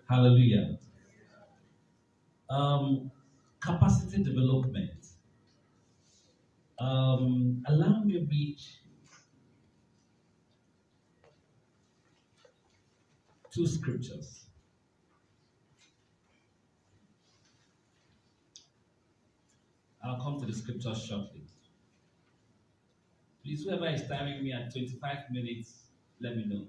Hallelujah. Capacity development. Allow me to read two scriptures. I'll come to the scriptures shortly. Please, whoever is timing me at 25 minutes, let me know.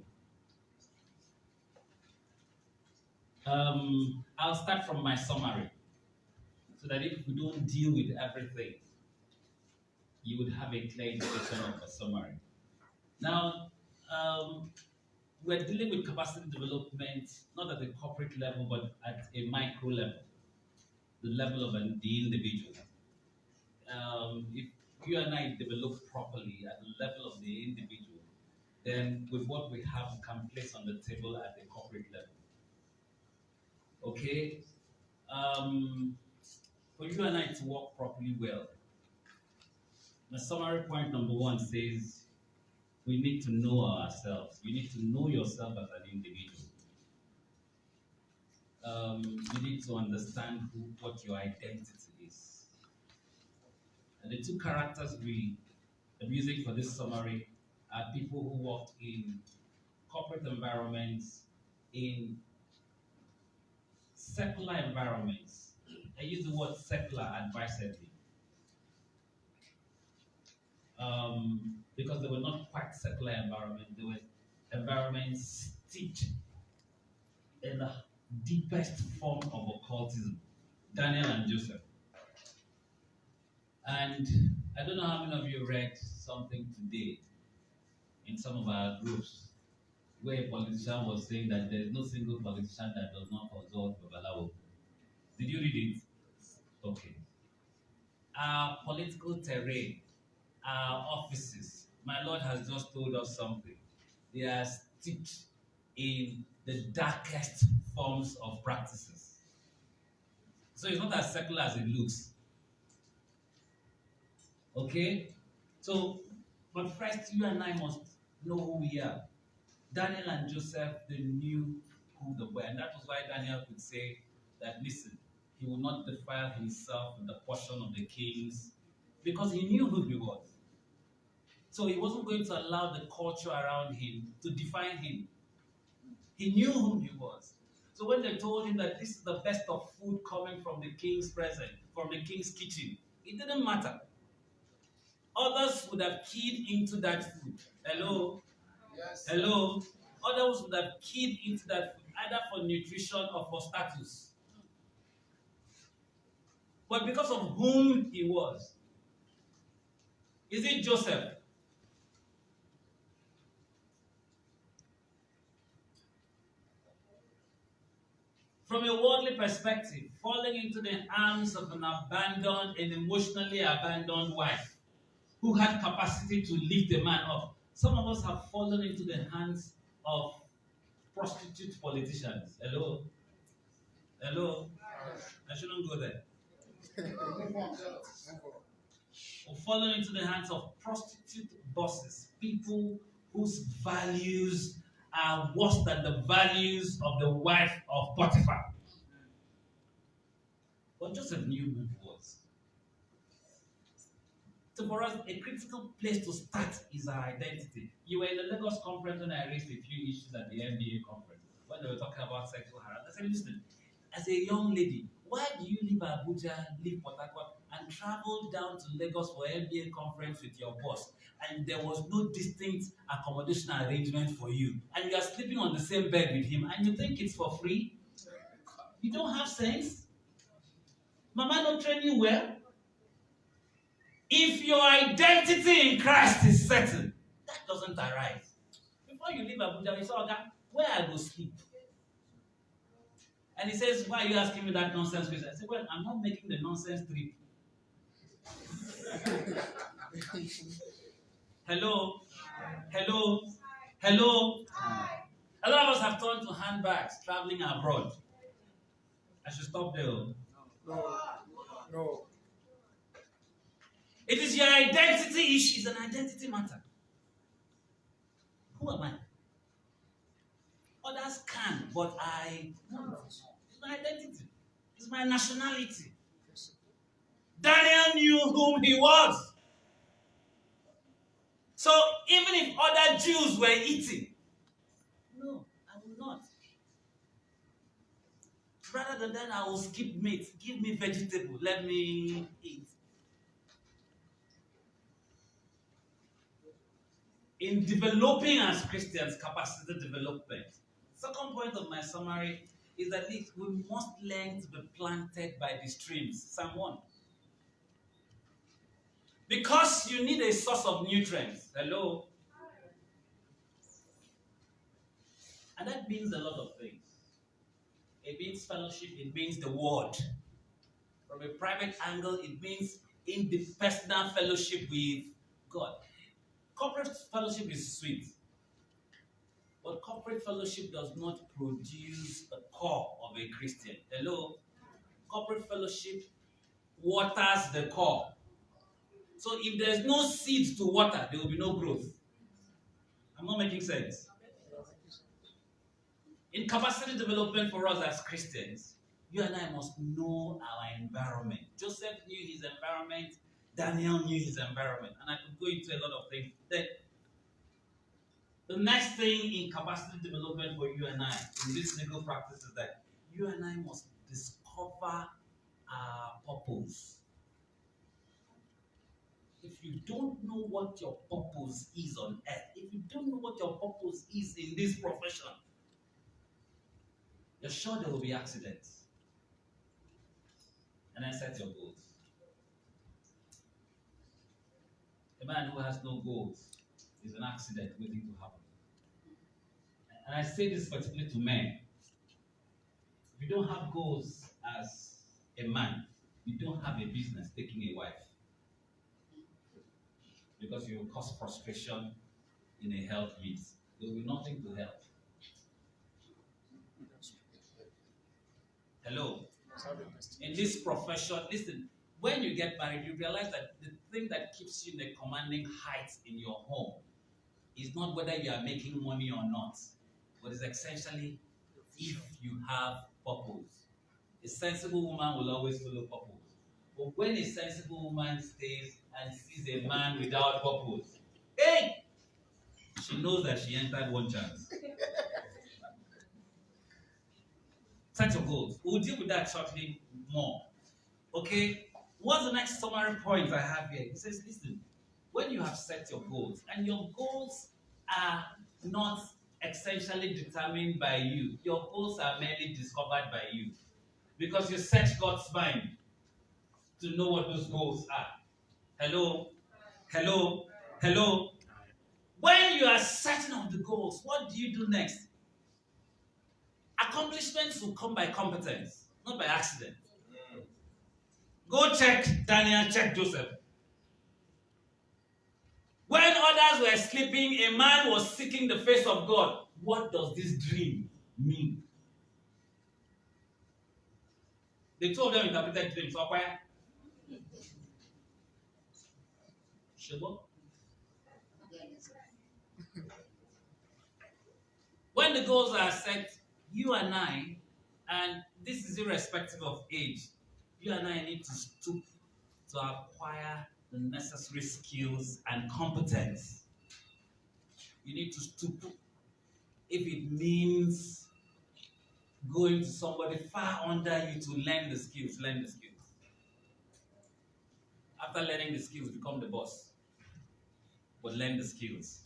I'll start from my summary, so that if we don't deal with everything, you would have a clear indication of a summary. Now, we're dealing with capacity development, not at the corporate level, but at a micro level, the level of the individual. If you and I develop properly at the level of the individual, then with what we have, we can place on the table at the corporate level. Okay? For you and I to work properly well, the summary point number one says we need to know ourselves. You need to know yourself as an individual. You need to understand what your identity is. And the two characters I'm using for this summary are people who work in corporate environments, in secular environments. I use the word secular advisedly. Because they were not quite secular environments, they were environments steeped in the deepest form of occultism. Daniel and Joseph. And I don't know how many of you read something today in some of our groups where a politician was saying that there's no single politician that does not consult Babalawo. Did you read it? Okay. Our political terrain, our offices, my Lord has just told us something. They are steeped in the darkest forms of practices. So it's not as secular as it looks. Okay? So, but first, you and I must know who we are. Daniel and Joseph, they knew who they were. And that was why Daniel could say that, listen, he will not defile himself with the portion of the kings, because he knew who he was. So he wasn't going to allow the culture around him to define him. He knew who he was. So when they told him that this is the best of food coming from the king's presence, from the king's kitchen, it didn't matter. Others would have keyed into that food. Hello? Yes. Hello? Others would have keyed into that food, either for nutrition or for status. But because of whom he was. Is it Joseph? From a worldly perspective, falling into the arms of an abandoned and emotionally abandoned wife who had capacity to lift a man up. Some of us have fallen into the hands of prostitute politicians. Hello? Hello? I shouldn't go there. Or fallen into the hands of prostitute bosses, people whose values are worse than the values of the wife of Potiphar. But Joseph knew who he was. So for us, a critical place to start is our identity. You were in the Lagos conference when I raised a few issues at the MBA conference, when they were talking about sexual harassment. I said, listen, as a young lady, why do you leave Abuja, leave Port Harcourt, and travel down to Lagos for MBA conference with your boss, and there was no distinct accommodation arrangement for you, and you are sleeping on the same bed with him, and you think it's for free? You don't have sense? Mama don't train you well? If your identity in Christ is certain, that doesn't arise. Before you leave Abuja, you say, okay, where I go sleep? And he says, why are you asking me that nonsense question? I said, well, I'm not making the nonsense trip. Hello? Hello? Hello? A lot of us have turned to handbags traveling abroad. I should stop there. No. It is your identity issue. It's an identity matter. Who am I? Others can, but I won't. identity. It's my nationality. Daniel knew whom he was. So even if other Jews were eating, no, I will not. Rather than that, I will skip meat. Give me vegetable. Let me eat. In developing as Christians, capacity development. Second point of my summary is that we must learn to be planted by the streams. Psalm 1. Because you need a source of nutrients. Hello? And that means a lot of things. It means fellowship, it means the word. From a private angle, it means in the personal fellowship with God. Corporate fellowship is sweet. But corporate fellowship does not produce the core of a Christian. Hello? Corporate fellowship waters the core. So if there's no seed to water, there will be no growth. I'm not making sense. In capacity development for us as Christians, you and I must know our environment. Joseph knew his environment. Daniel knew his environment. And I could go into a lot of things. The next thing in capacity development for you and I in this legal practice is that you and I must discover our purpose. If you don't know what your purpose is on earth, if you don't know what your purpose is in this profession, you're sure there will be accidents. And then set your goals. A man who has no goals is an accident waiting to happen. And I say this particularly to men. If you don't have goals as a man, you don't have a business taking a wife. Because you will cause frustration in a health meet. There will be nothing to help. Hello? In this profession, listen, when you get married, you realize that the thing that keeps you in a commanding height in your home is not whether you are making money or not, but it's essentially if you have purpose. A sensible woman will always follow purpose. But when a sensible woman stays and sees a man without purpose, hey, she knows that she entered one chance. Set your goals. We'll deal with that shortly more. Okay? What's the next summary point I have here? It says, listen, when you have set your goals, and your goals are not essentially determined by you, your goals are merely discovered by you. Because you search God's mind to know what those goals are. Hello? Hello? Hello? When you are certain of the goals, what do you do next? Accomplishments will come by competence, not by accident. Go check Daniel, check Joseph. When others were sleeping, a man was seeking the face of God. What does this dream mean? The two of them interpreted dreams. When the goals are set, you and I, and this is irrespective of age, you and I need to stoop to acquire the necessary skills and competence. You need to stoop. If it means going to somebody far under you to learn the skills, learn the skills. After learning the skills, become the boss. But learn the skills.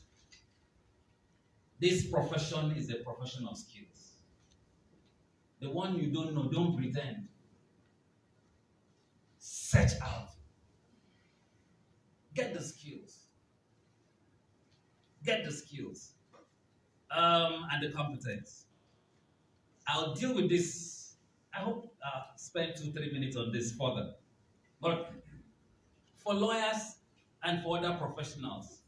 This profession is a profession of skills. The one you don't know, don't pretend. Search out. Get the skills. Get the skills. And the competence. I'll deal with this. I hope I'll spend 2-3 minutes on this further. But for lawyers and for other professionals,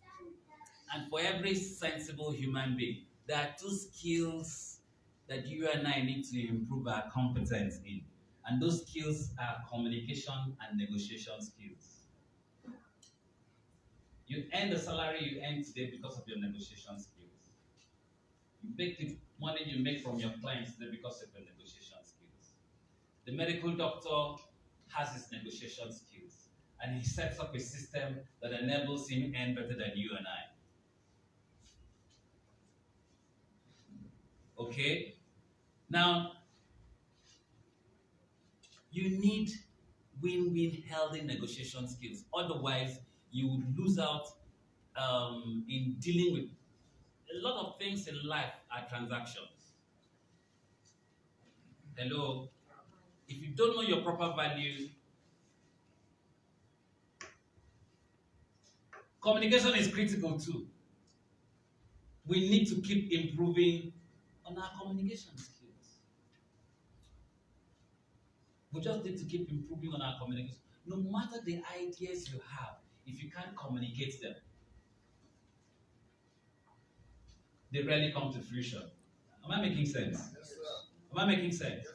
and for every sensible human being, there are two skills that you and I need to improve our competence in. And those skills are communication and negotiation skills. You earn the salary you earn today because of your negotiation skills. You make the money you make from your clients today because of your negotiation skills. The medical doctor has his negotiation skills, and he sets up a system that enables him to earn better than you and I. Okay? Now, you need win-win healthy negotiation skills. Otherwise, you would lose out in dealing with a lot of things in life are transactions. Hello? If you don't know your proper value, communication is critical too. We need to keep improving on our communication skills. We just need to keep improving on our communication. No matter the ideas you have, if you can't communicate them, they rarely come to fruition. Am I making sense? Yes, sir. Am I making sense? Yes, sir.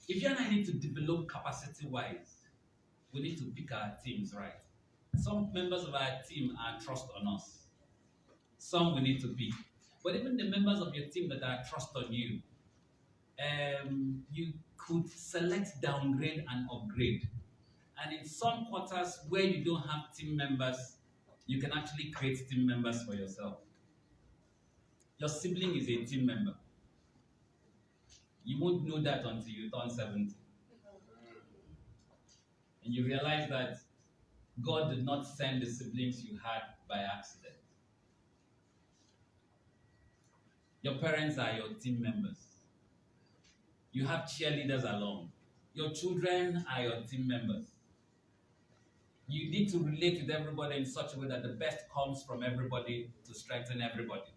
If you and I need to develop capacity-wise, we need to pick our teams right. Some members of our team are trust on us. Some we need to pick. But even the members of your team that are trust on you, you could select downgrade and upgrade. And in some quarters where you don't have team members, you can actually create team members for yourself. Your sibling is a team member. You won't know that until you turn 70. And you realize that God did not send the siblings you had by accident. Your parents are your team members. You have cheerleaders along. Your children are your team members. You need to relate with everybody in such a way that the best comes from everybody to strengthen everybody.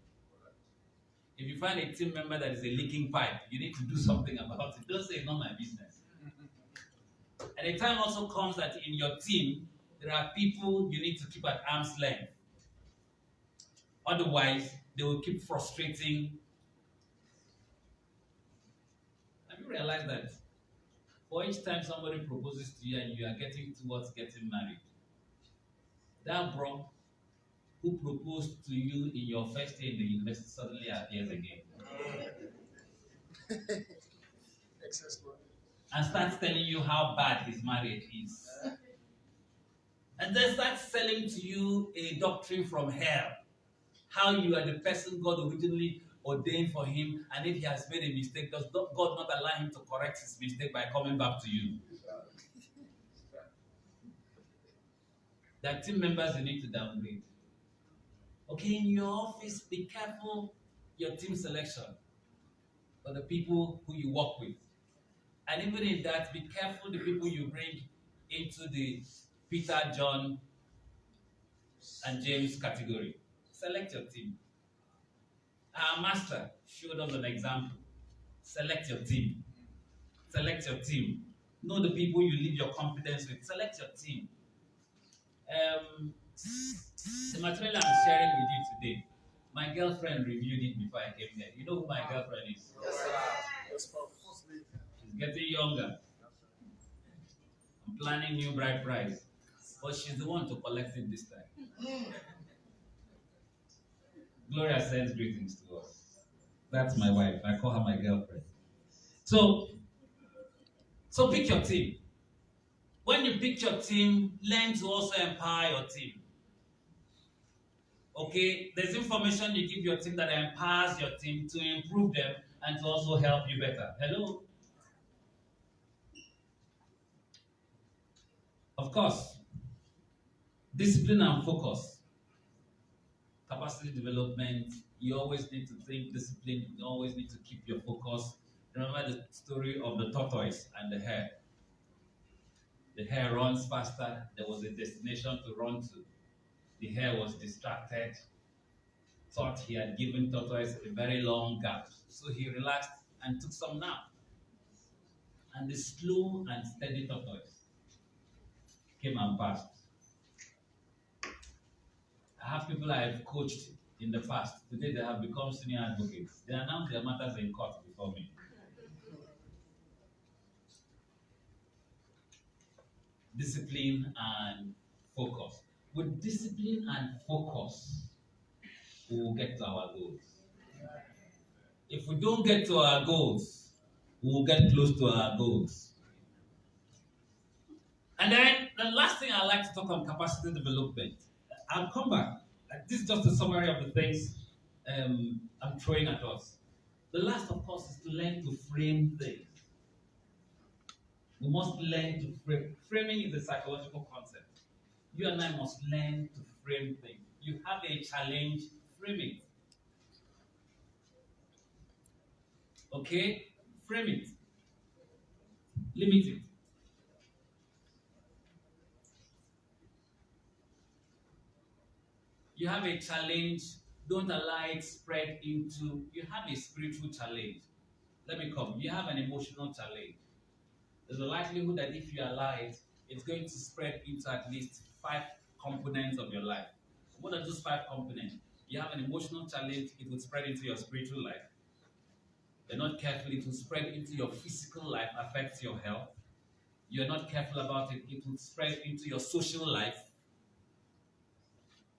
If you find a team member that is a leaking pipe, you need to do something about it. Don't say it's not my business. And a time also comes that in your team, there are people you need to keep at arm's length. Otherwise, they will keep frustrating. Have you realized that for each time somebody proposes to you and you are getting towards getting married, that bro who proposed to you in your first day in the university suddenly appears again. And starts telling you how bad his marriage is. And then starts selling to you a doctrine from hell. How you are the person God originally ordained for him, and if he has made a mistake, does God not allow him to correct his mistake by coming back to you? There are team members you need to downgrade. Okay, in your office, be careful your team selection for the people who you work with. And even in that, be careful the people you bring into the Peter, John, and James category. Select your team. Our master showed us an example. Select your team. Select your team. Know the people you leave your confidence with. Select your team. The material I'm sharing with you today, my girlfriend reviewed it before I came here. You know who my girlfriend is? Yes, She's getting younger. I'm planning new bride price. But she's the one to collect it this time. Gloria sends greetings to us. That's my wife. I call her my girlfriend. So pick your team. When you pick your team, learn to also empower your team. Okay? There's information you give your team that empowers your team to improve them and to also help you better. Hello? Of course, discipline and focus. Capacity development, you always need to think discipline, you always need to keep your focus. Remember the story of the tortoise and the hare. The hare runs faster, there was a destination to run to. The hare was distracted, thought he had given tortoise a very long gap. So he relaxed and took some nap. And the slow and steady tortoise came and passed. I have people I have coached in the past. Today they have become senior advocates. They announce their matters in court before me. Discipline and focus. With discipline and focus, we will get to our goals. If we don't get to our goals, we will get close to our goals. And then the last thing I like to talk on capacity development. I'll come back. This is just a summary of the things I'm throwing at us. The last, of course, is to learn to frame things. We must learn to frame. Framing is a psychological concept. You and I must learn to frame things. You have a challenge, frame it. Okay? Frame it. Limit it. You have a challenge, don't allow it spread into, you have a spiritual challenge. Let me come. You have an emotional challenge. There's a likelihood that if you allow it, it's going to spread into at least 5 components of your life. What are those 5 components? You have an emotional challenge, it will spread into your spiritual life. You're not careful, it will spread into your physical life, affect your health. You're not careful about it, it will spread into your social life.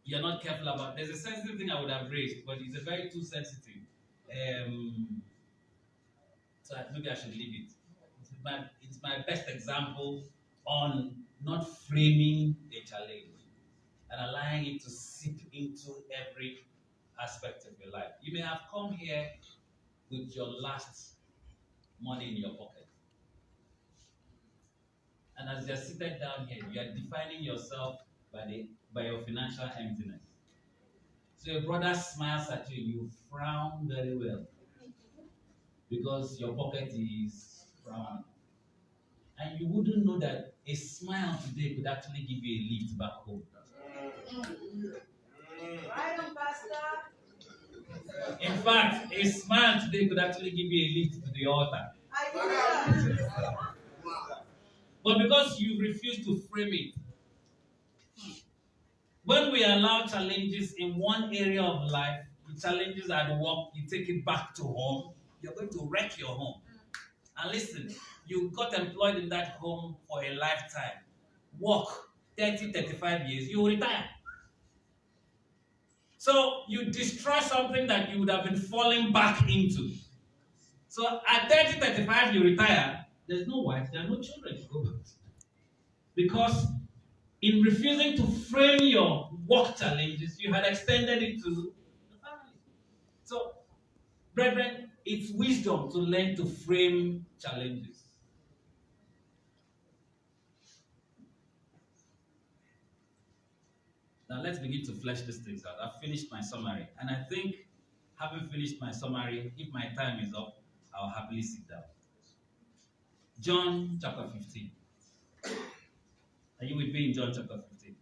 You're not careful about. There's a sensitive thing I would have raised, but it's a very too sensitive. So maybe I should leave it. It's my best example on not framing a challenge and allowing it to seep into every aspect of your life. You may have come here with your last money in your pocket. And as you're seated down here, you are defining yourself by your financial emptiness. So your brother smiles at you, you frown very well because your pocket is frowning. And you wouldn't know that a smile today could actually give you a lift back home. Right on, Pastor. In fact, a smile today could actually give you a lift to the altar. But because you refuse to frame it, when we allow challenges in one area of life, the challenges at work, you take it back to home, you're going to wreck your home. And listen, you got employed in that home for a lifetime. Work 30, 35 years, you will retire. So you destroy something that you would have been falling back into. So at 30, 35, you retire, there's no wife, there are no children to go back to. Because in refusing to frame your work challenges, you had extended it to the family. So, brethren, it's wisdom to learn to frame challenges. Now let's begin to flesh these things out. I've finished my summary. And I think, having finished my summary, if my time is up, I'll happily sit down. John chapter 15. Are you with me in John chapter 15?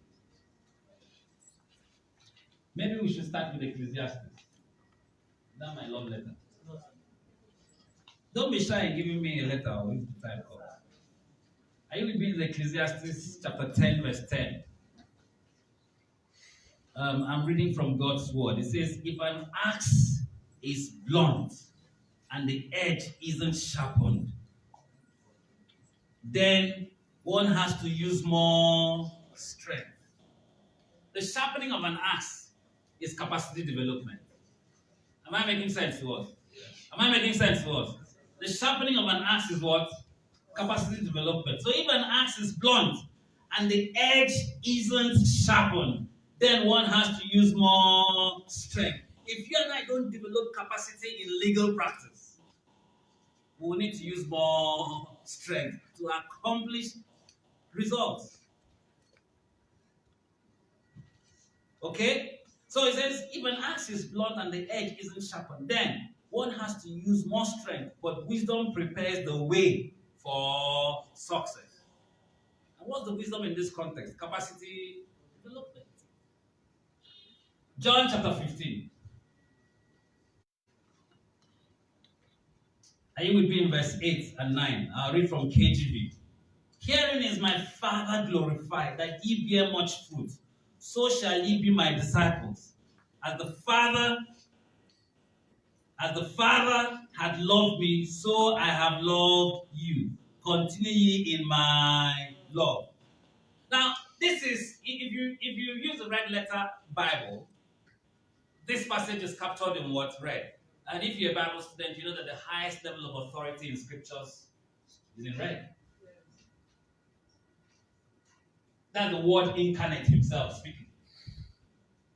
Maybe we should start with Ecclesiastes. That's my love letter. Don't be shy in giving me a letter or if the time comes. Are you with me in Ecclesiastes chapter 10, verse 10? I'm reading from God's word. It says, if an axe is blunt and the edge isn't sharpened, then one has to use more strength. The sharpening of an axe is capacity development. Am I making sense to us? Am I making sense to us? The sharpening of an axe is what? Capacity development. So if an axe is blunt and the edge isn't sharpened, then one has to use more strength. If you and I don't develop capacity in legal practice, we will need to use more strength to accomplish results. Okay? So it says, if an axe is blunt and the edge isn't sharpened, then one has to use more strength, but wisdom prepares the way for success. And what's the wisdom in this context? Capacity development. John chapter 15. Are you with me in verse 8 and 9? I'll read from KJV. Herein is my Father glorified, that ye bear much fruit. So shall ye be my disciples. As the Father had loved me, so I have loved you. Continue ye in my love. Now, this is, if you use the red letter Bible, this passage is captured in what? Red. And if you're a Bible student, you know that the highest level of authority in scriptures is in red. That's the word incarnate himself speaking.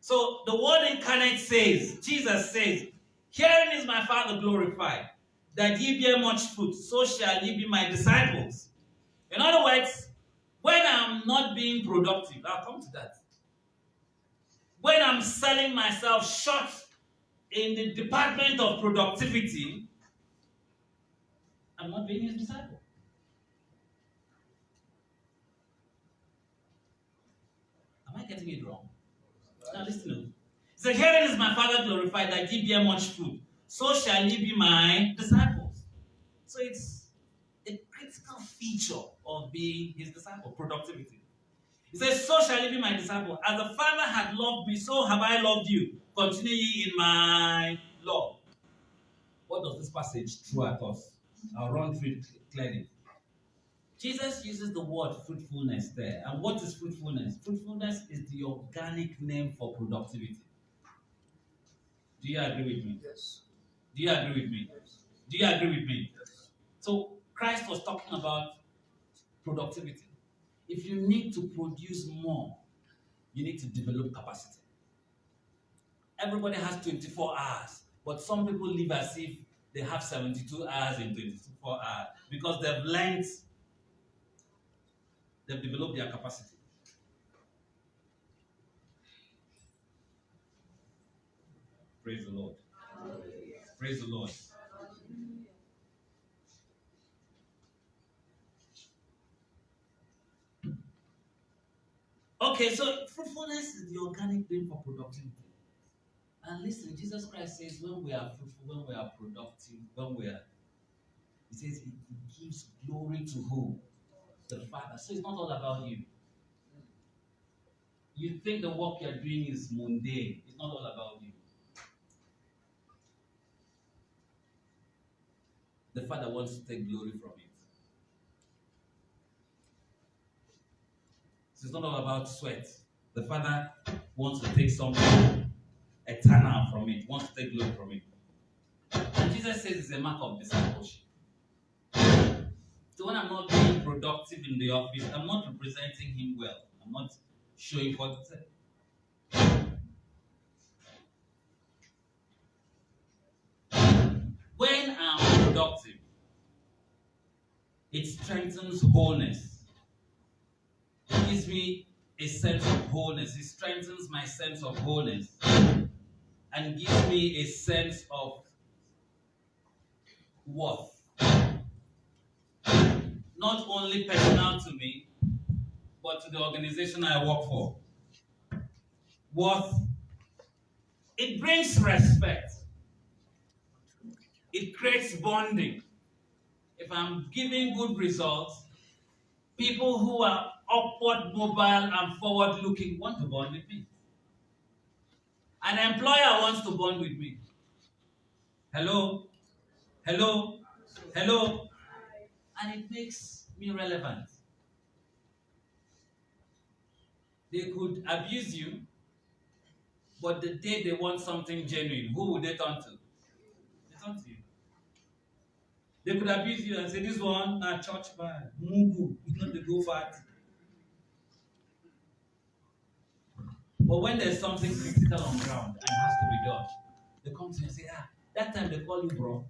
So the word incarnate says, Jesus says, herein is my Father glorified, that ye bear much fruit, so shall ye be my disciples. In other words, when I'm not being productive, I'll come to that. When I'm selling myself short in the department of productivity, I'm not being his disciple. Am I getting it wrong? Now listen to it. So herein is my Father glorified, that ye bear much fruit, so shall ye be my disciples. So it's a critical feature of being his disciple, productivity. He says, so shall ye be my disciple. As the Father had loved me, so have I loved you. Continue ye in my love. What does this passage throw at us? I'll run through it clearly. Jesus uses the word fruitfulness there. And what is fruitfulness? Fruitfulness is the organic name for productivity. Do you agree with me? Yes. Do you agree with me? Yes. Do you agree with me? Yes. So Christ was talking about productivity. If you need to produce more, you need to develop capacity. Everybody has 24 hours, but some people live as if they have 72 hours in 24 hours because they've developed their capacity. Praise the Lord. Praise the Lord. Okay, so fruitfulness is the organic name for productivity. And listen, Jesus Christ says when we are fruitful, when we are productive, he says it gives glory to who? The Father. So it's not all about you. You think the work you're doing is mundane. It's not all about you. The Father wants to take glory from it. So it's not all about sweat. The Father wants to take something eternal from it, wants to take glory from it. And Jesus says it's a mark of discipleship. So when I'm not being productive in the office, I'm not representing him well. I'm not showing what to say. When I'm productive, it strengthens wholeness. It gives me a sense of wholeness. It strengthens my sense of wholeness and gives me a sense of worth. Not only personal to me, but to the organization I work for. Worth. It brings respect. It creates bonding. If I'm giving good results, people who are upward mobile and forward looking want to bond with me. An employer wants to bond with me. Hello? Hello? Hello? And it makes me relevant. They could abuse you, but the day they want something genuine, who would they turn to? They turn to you. They could abuse you and say, this one, church man, Mungu, it's not the go party. But when there's something critical on ground and has to be done, they come to you and say, that time they call you bro.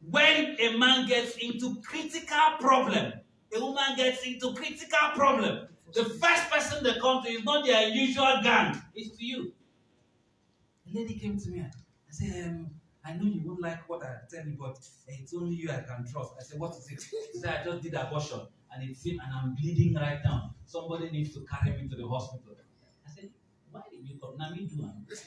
When a man gets into critical problem, a woman gets into critical problem, the first person they come to is not their usual gang, it's to you. A lady came to me and said, I know you won't like what I tell you, but it's only you I can trust. I said, what is it? She said, I just did abortion and it's him and I'm bleeding right now. Somebody needs to carry me to the hospital. I said, why did you come? Now me do it.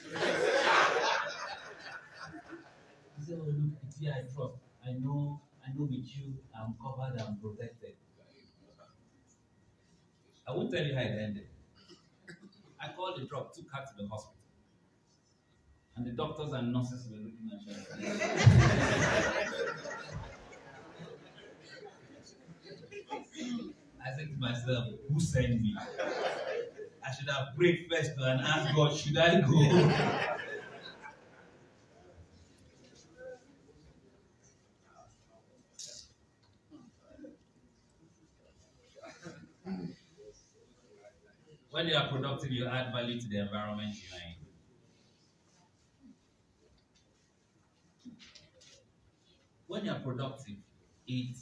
He said, oh look, it's you I trust. I know with you I'm covered and protected. I won't tell you how it ended. I called the drop, took her to the hospital. And the doctors and nurses were looking at her. I said to myself, who sent me? I should have prayed first and asked God, should I go? When you are productive, you add value to the environment you're in. When you're productive, it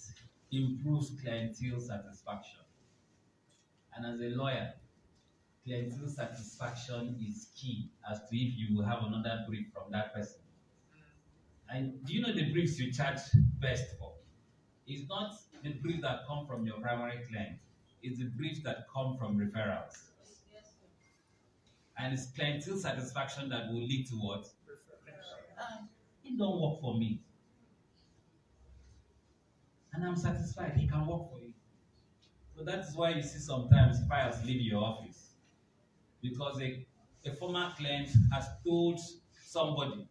improves clientele satisfaction. And as a lawyer, clientele satisfaction is key as to if you will have another brief from that person. And do you know the briefs you charge best for? It's not the briefs that come from your primary client. It's the briefs that come from referrals. And it's clientele satisfaction that will lead to what? It don't work for me. And I'm satisfied. He can work for you. So that is why you see sometimes files leave your office. Because a former client has told somebody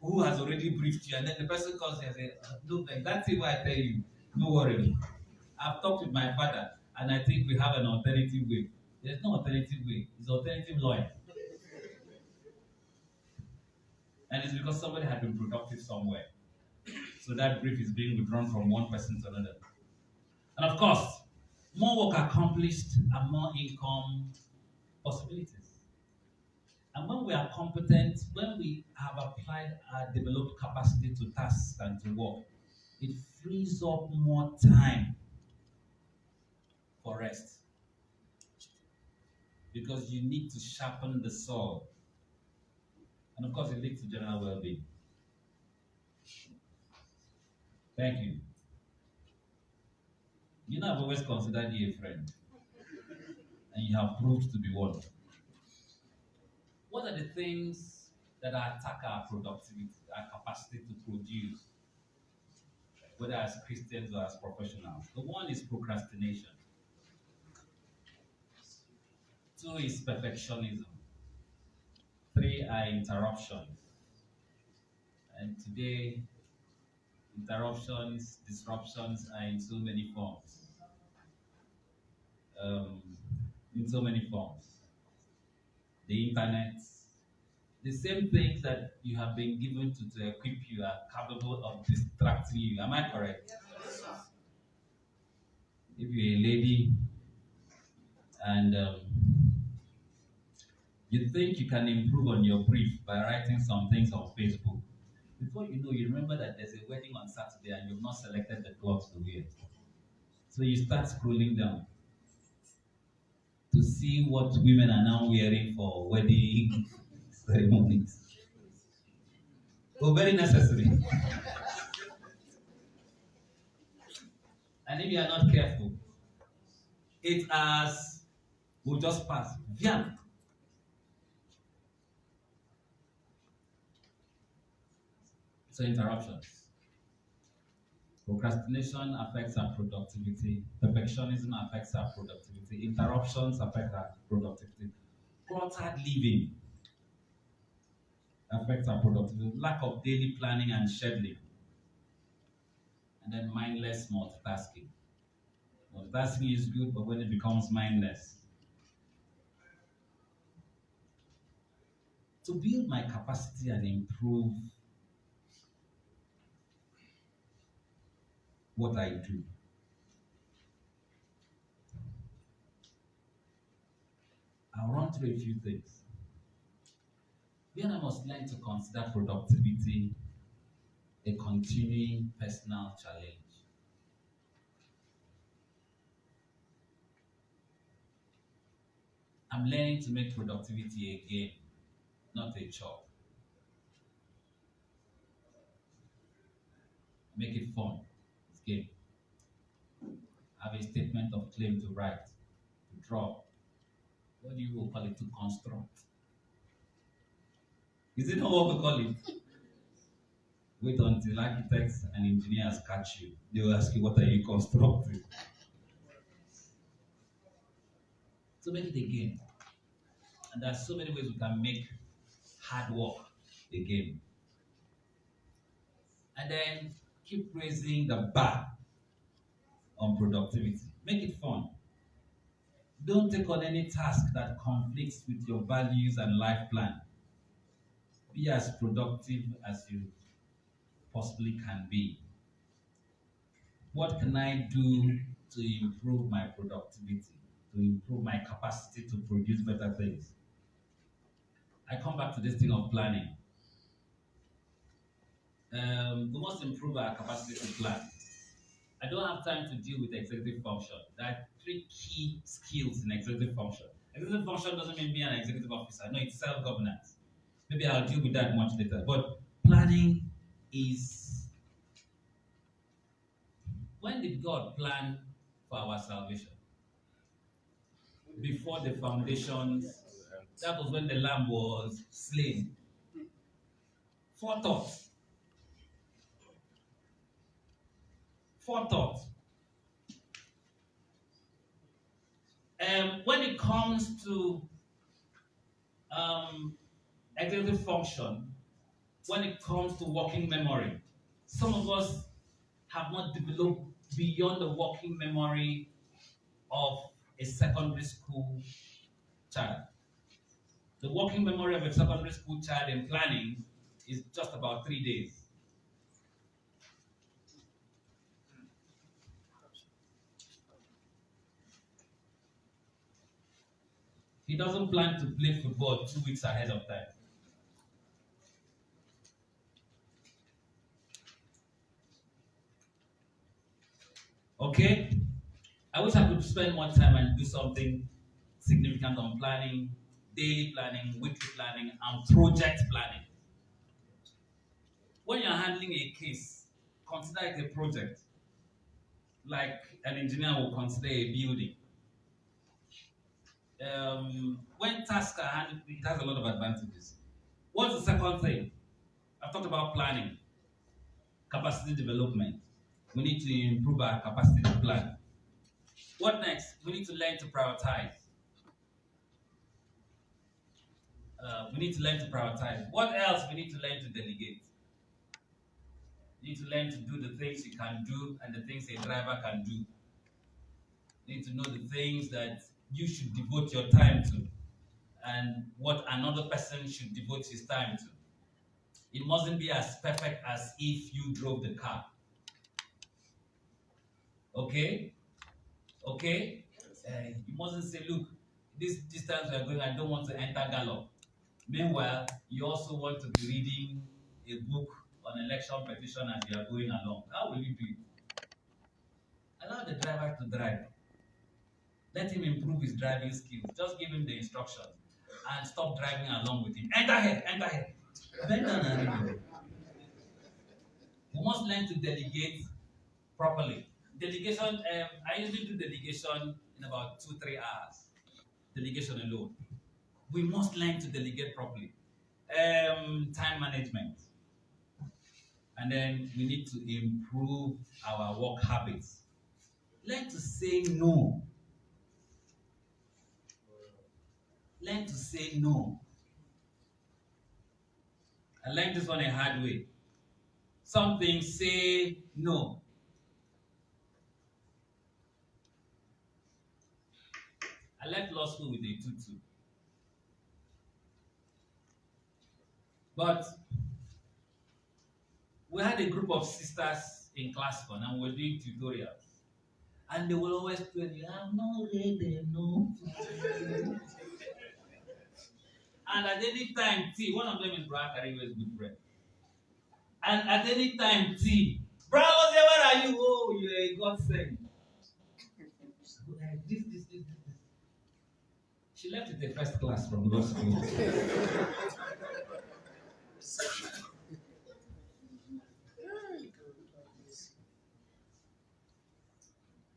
who has already briefed you, and then the person comes and says, look, that's it why I tell you, don't worry. I've talked with my father, and I think we have an alternative way. There's no alternative way. It's alternative lawyer. And it's because somebody had been productive somewhere. So that brief is being withdrawn from one person to another. And of course, more work accomplished and more income possibilities. And when we are competent, when we have applied our developed capacity to tasks and to work, it frees up more time for rest. Because you need to sharpen the saw. And of course, it leads to general well-being. Thank you. You know, I've always considered you a friend. And you have proved to be one. What are the things that attack our productivity, our capacity to produce, whether as Christians or as professionals? The one is procrastination. Two is perfectionism. Three are interruptions. And today, interruptions, disruptions are in so many forms. In so many forms. The internet, the same things that you have been given to equip you are capable of distracting you. Am I correct? Yes. If you're a lady and you think you can improve on your brief by writing some things on Facebook, before you know, you remember that there's a wedding on Saturday and you've not selected the clothes to wear. So you start scrolling down to see what women are now wearing for wedding ceremonies. Oh, very necessary. And if you are not careful, 8 hours will just pass. Via. So interruptions. Procrastination affects our productivity. Perfectionism affects our productivity. Interruptions affect our productivity. Cluttered living affects our productivity. Lack of daily planning and scheduling. And then mindless multitasking. Multitasking is good, but when it becomes mindless. To build my capacity and improve what I do, I'll run through a few things. Then I must learn to consider productivity a continuing personal challenge. I'm learning to make productivity a game, not a chore. Make it fun. It's game. Have a statement of claim to write, to draw. What do you call it? To construct. Is it not what we call it? Wait until architects and engineers catch you. They will ask you, what are you constructing? So make it a game. And there are so many ways we can make hard work a game. And then keep raising the bar on productivity. Make it fun. Don't take on any task that conflicts with your values and life plan. Be as productive as you possibly can be. What can I do to improve my productivity, to improve my capacity to produce better things? I come back to this thing of planning. We must improve our capacity to plan. I don't have time to deal with executive function. There are three key skills in executive function. Executive function doesn't mean being an executive officer. No, it's self-governance. Maybe I'll deal with that much later. But planning is, when did God plan for our salvation? Before the foundations, that was when the lamb was slain. Forethought. Forethought. When it comes to executive function, when it comes to working memory, some of us have not developed beyond the working memory of a secondary school child. The working memory of a secondary school child in planning is just about 3 days. He doesn't plan to play football 2 weeks ahead of time. Okay? I wish I could spend more time and do something significant on planning, daily planning, weekly planning, and project planning. When you're handling a case, consider it a project, like an engineer will consider a building. When tasks are handled, it has a lot of advantages. What's the second thing? I've talked about planning, capacity development. We need to improve our capacity to plan. What next? We need to learn to prioritize. What else? We need to learn to delegate. You need to learn to do the things you can do and the things a driver can do. You need to know the things that you should devote your time to and what another person should devote his time to. It mustn't be as perfect as if you drove the car. Okay? Okay? You mustn't say, look, this distance we are going, I don't want to enter gallop. Meanwhile, you also want to be reading a book on election petition as you are going along. How will you do it? Allow the driver to drive. Let him improve his driving skills. Just give him the instructions and stop driving along with him. Enter here, enter here. Bend down and read. We must learn to delegate properly. Delegation, I usually do delegation in about 2-3 hours. Delegation alone. We must learn to delegate properly. Time management. And then we need to improve our work habits. Learn to say no. Learn to say no. I learned this one a hard way. Some things say no. I left law school with a 2-2. But we had a group of sisters in CLASFON and we were doing tutorials. And they will always tell you, I'm not ready, no. And at any time, T, one of them is Brother Kariwe's good friend. And at any time, T, Brother, where are you? Oh, you're a godsend. This. She left with the first class from law school.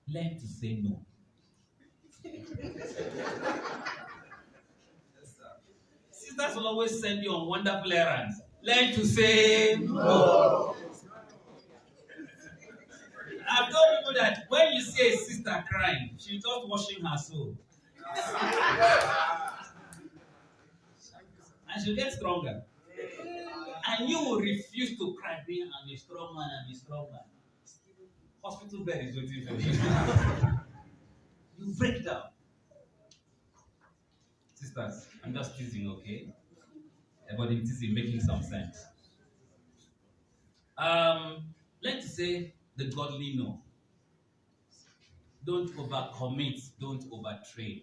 Learn to say no. Sisters will always send you on wonderful errands. Learn to say no. I've told people that when you see a sister crying, she's just washing her soul. And she'll get stronger. And you will refuse to cry, being I'm a strong man, I'm a strong man. Hospital bed is waiting for you. You break down. Sisters, I'm just teasing, okay? But it is making some sense. Let's say the godly know. Don't overcommit, don't overtrade.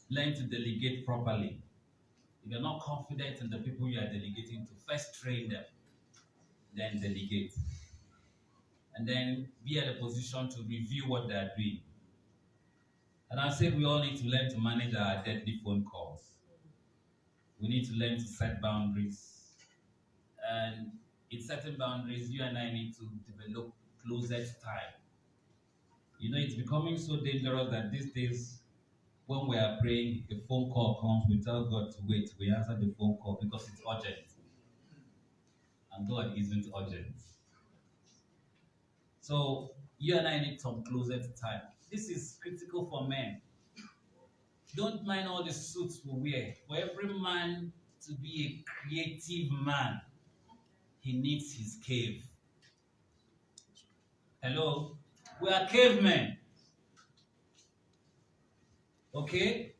Learn to delegate properly. If you're not confident in the people you are delegating to, first train them, then delegate. And then be at a position to review what they are doing. And I say we all need to learn to manage our deadly phone calls. We need to learn to set boundaries. And in setting boundaries, you and I need to develop closet time. You know, it's becoming so dangerous that these days, when we are praying, a phone call comes, we tell God to wait. We answer the phone call because it's urgent. And God isn't urgent. So you and I need some closet time. This is critical for men. Don't mind all the suits we wear. For every man to be a creative man, he needs his cave. Hello? We are cavemen. Okay?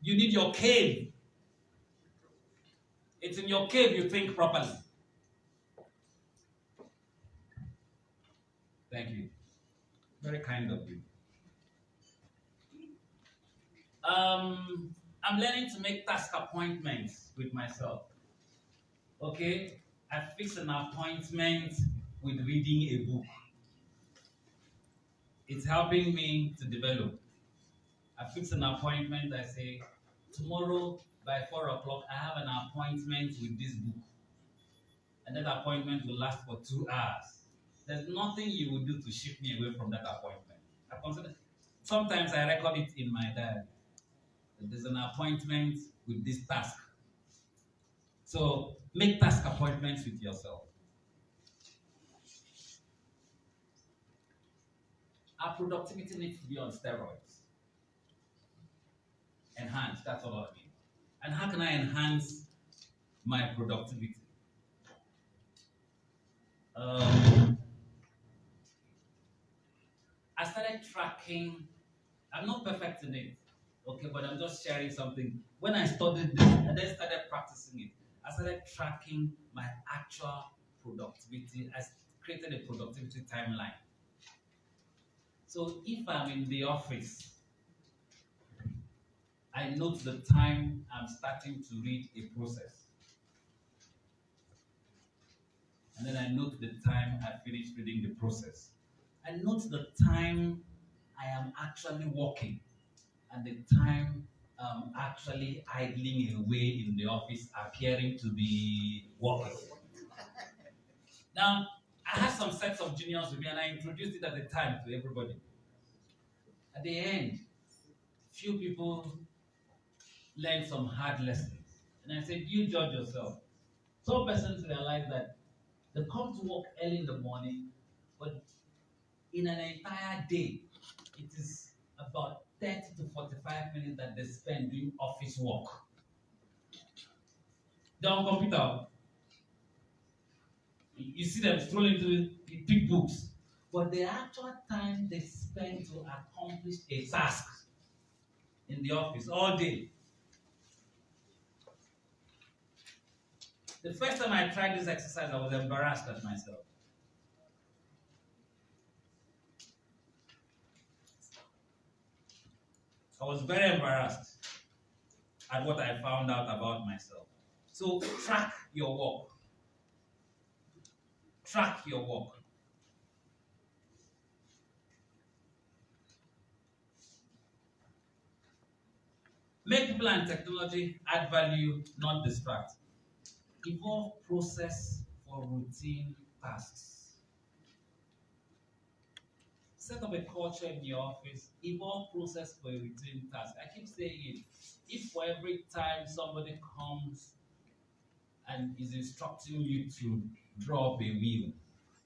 You need your cave. It's in your cave you think properly. Thank you. Very kind of you. I'm learning to make task appointments with myself. Okay? I fix an appointment with reading a book. It's helping me to develop. I fix an appointment. I say, tomorrow by 4 o'clock, I have an appointment with this book. And that appointment will last for 2 hours. There's nothing you will do to shift me away from that appointment. Sometimes I record it in my diary. There's an appointment with this task. So make task appointments with yourself. Our productivity needs to be on steroids. Enhance, that's all I mean. And how can I enhance my productivity? I started tracking. I'm not perfect in it, okay, but I'm just sharing something. When I studied this and then started practicing it, I started tracking my actual productivity. I created a productivity timeline. So if I'm in the office, I note the time I'm starting to read a process. And then I note the time I finish reading the process. I note the time I am actually working and the time I'm actually idling away in the office, appearing to be working. Now, I had some sets of juniors with me and I introduced it at the time to everybody. At the end, few people learned some hard lessons. And I said, you judge yourself. Some persons realize that they come to work early in the morning, but in an entire day, it is about 30 to 45 minutes that they spend doing office work. They're on computer. You see them scrolling through the big books. But the actual time they spend to accomplish a task in the office all day. The first time I tried this exercise, I was embarrassed at myself. I was very embarrassed at what I found out about myself. So track your work. Track your work. Make people and technology add value, not distract. Evolve process for routine tasks. Set up a culture in your office. Evolve process for a routine task. I keep saying it. If for every time somebody comes and is instructing you to draw up a wheel,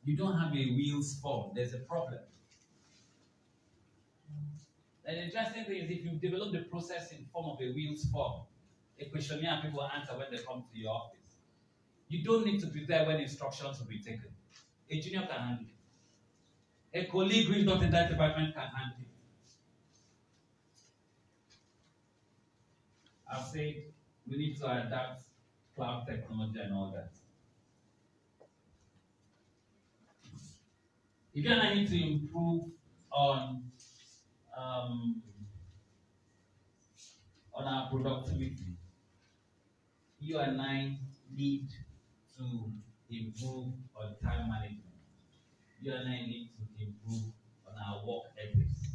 you don't have a wheels form, there's a problem. And the interesting thing is if you develop the process in form of a wheels form, a questionnaire people answer when they come to your office. You don't need to be there when instructions will be taken. A junior can handle it. A colleague who is not in that department can handle it. I've said we need to adapt cloud technology and all that. Again, I need to improve um, on our productivity. You and I need to improve on time management. You and I need to improve on our work ethics.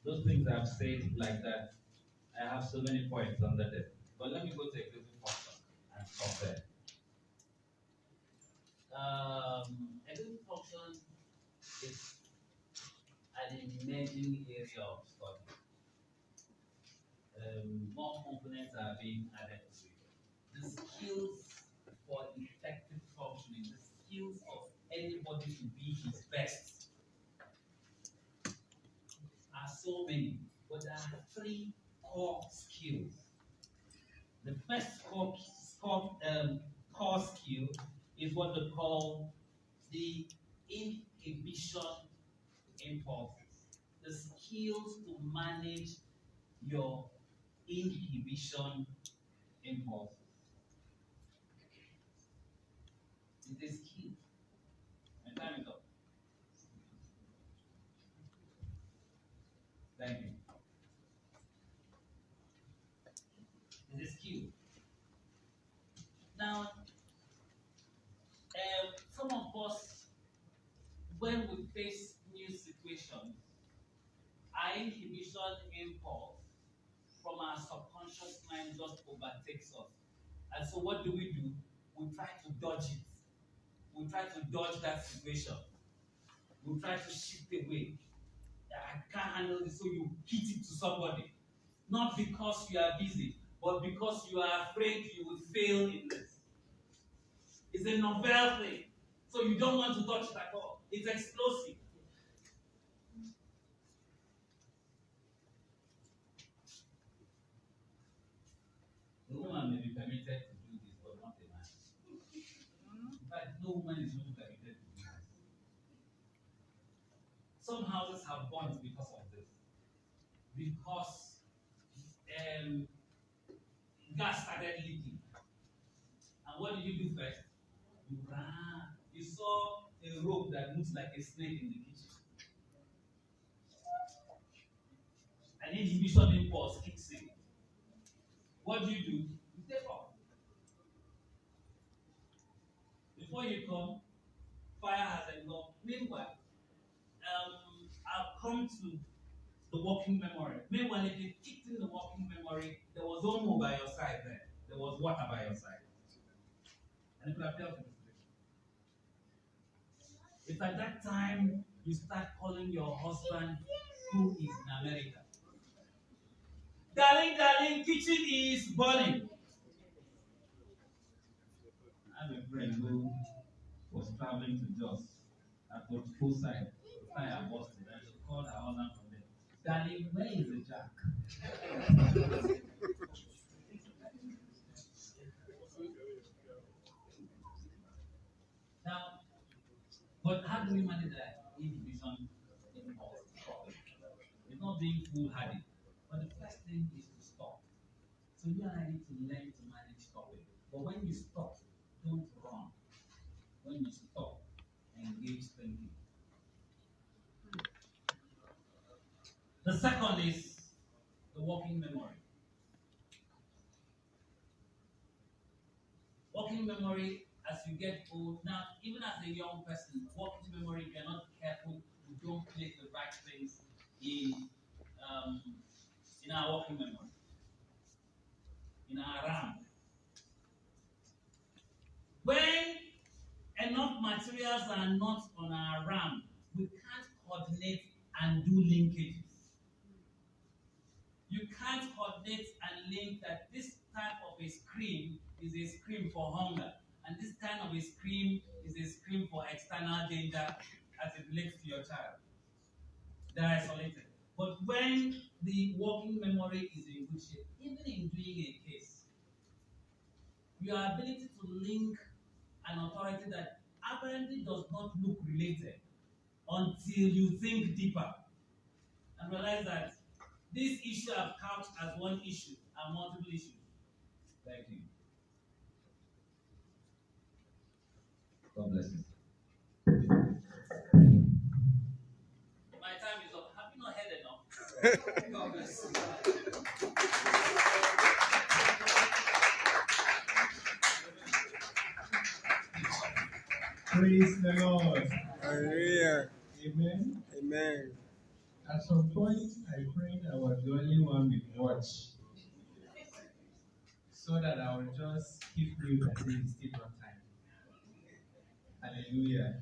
Those things I've said like that, I have so many points under them. But let me go to executive function and stop there. Executive function is an emerging area of study. More components are being added to it. The skills for effective functioning, the skills of anybody to be his best are so many, but there are three core skills. The first core skill is what they call the inhibition impulses. The skills to manage your inhibition impulses. It's a skill. And time is up. Thank you. It's a skill. Now, some of us, when we face new situations, our inhibition impulse from our subconscious mind just overtakes us. And so what do? We try to dodge it. We try to dodge that situation. We try to shift away. I can't handle this, so you hit it to somebody. Not because you are busy, but because you are afraid you will fail in this. It's a novel thing, so you don't want to touch it at all. It's explosive. The woman may be permitted to do this, but not a man. In fact, no woman is even permitted to do this. Some houses have burnt because of this. Because gas started leaking. And what did you do first? You ran. You saw a rope that looks like a snake in the kitchen. An inhibition impulse kicks in. What do? You take off. Before you come, fire has engulfed. Meanwhile, I've come to the working memory. Meanwhile, if you kicked in the working memory, there was Omo by your side there. There was water by your side. And it could have dealt with the situation. If at that time you start calling your husband who is in America, darling, kitchen is burning. I have a friend who was traveling to Jos at the poolside. Fire busted, and she called her husband from there. Darling, where is the jack? Now, but how do we manage that inhibition impulse? It's not being foolhardy. But the first thing is to stop. So you and I need to learn to manage stopping. But when you stop, don't run. When you stop, engage thinking. The second is the working memory. Working memory, as you get old, now even as a young person, working memory, if you're not careful, you don't place the right things in our working memory, in our RAM. When enough materials are not on our RAM, we can't coordinate and do linkages. You can't coordinate and link that this type of a scream is a scream for hunger, and this kind of a scream is a scream for external danger as it relates to your child. They're isolated. But when the working memory is in good shape, even in doing a case, your ability to link an authority that apparently does not look related until you think deeper and realize that this issue I've couched as one issue and multiple issues. Thank you. God bless you. My time is up. Have you not heard enough? God bless you. Praise the Lord. Hallelujah. Amen. Amen. At some point, I prayed I was the only one with watch, so that I will just keep mute and say it's still not time. Hallelujah.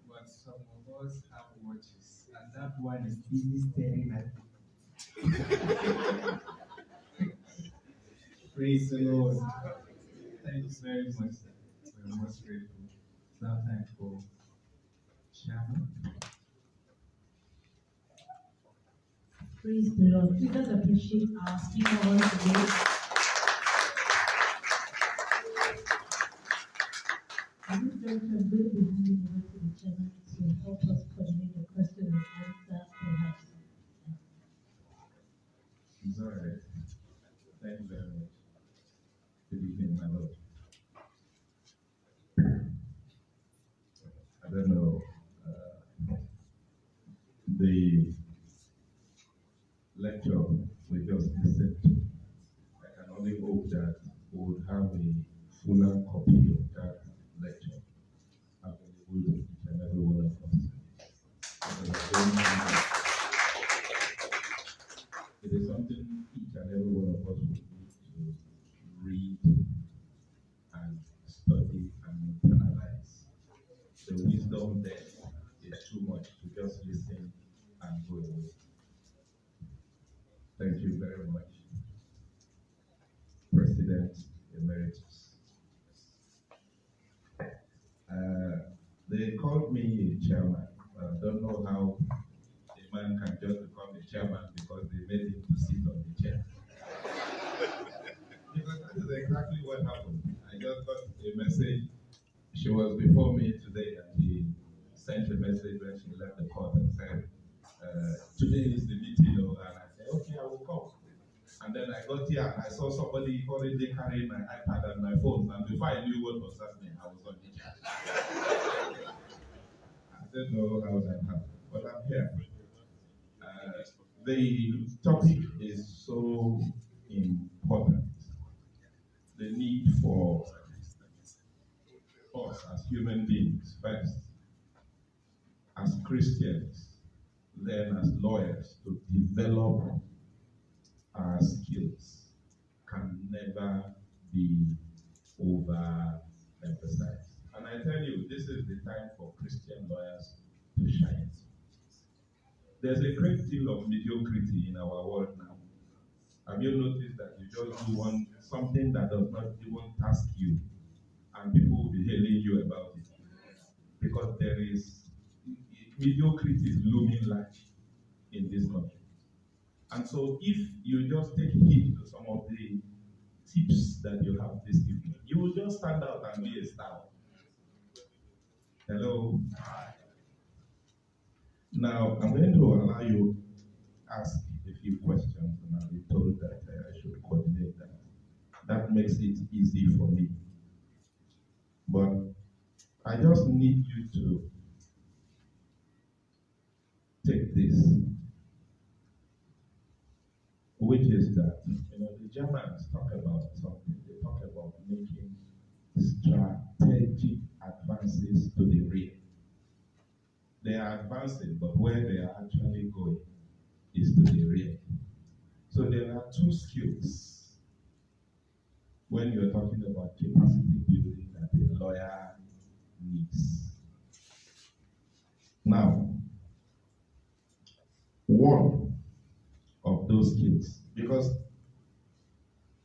But some of us have watches, and that one is busy staring at me. Praise the Lord. Thank you very much, sir. We're most grateful. It's now time for Chairman. Praise the Lord. Please let's appreciate our speaker once again. At this juncture, I'm going to be handing over to the chairman to help us coordinate the question and answer, perhaps. It's all right. Thank you very much. Good evening, my Lord. I don't know. The lecture we just listened to, I can only hope that we would have a fuller copy of that lecture available to each and every one of us. It is something each and every one of us will need to read and study and internalize. The wisdom there is too much to just listen and go away. Thank you very much, President Emeritus. They called me a chairman. I don't know how a man can just become a chairman because they made him to sit on the chair. Because that is exactly what happened. I just got a message. She was before me today, and he sent a message when she left the court and said, today is the meeting, and I said, okay, I will come. And then I got here and I saw somebody already carrying my iPad and my phone, and before I knew what was happening, I was on the chair. I don't know how that happened, but I'm here. The topic is so important. The need for us as human beings first, as Christians, then as lawyers, to develop our skills can never be overemphasized. And I tell you, this is the time for Christian lawyers to shine. There's a great deal of mediocrity in our world now. Have you noticed that you just do something that does not even task you, and people will be hailing you about it? Because there is mediocrity is looming large in this country. And so if you just take heed to some of the tips that you have this evening, you will just stand out and be a star. Hello? Now, I'm going to allow you to ask a few questions, and I'll be told that I should coordinate that. That makes it easy for me. But I just need you to take this, which is that, the Germans talk about something. They talk about making strategic advances to the rear. They are advancing, but where they are actually going is to the rear. So there are two skills when you're talking about capacity building that a lawyer needs. Now, one of those skills, because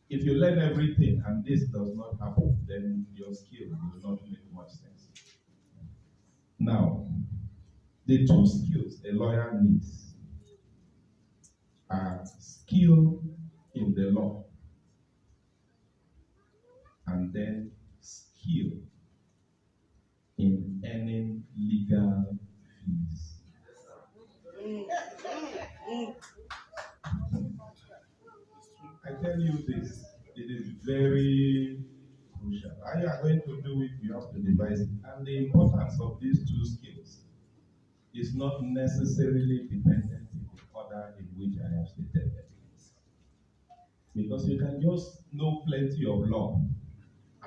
if you learn everything and this does not happen, then your skill will not make much sense. Now, the two skills a lawyer needs are skill in the law and then skill in earning legal fees. use this. It is very crucial. How you are going to do it, you have to devise it. And the importance of these two skills is not necessarily dependent in the order in which I have stated them. Because you can just know plenty of law,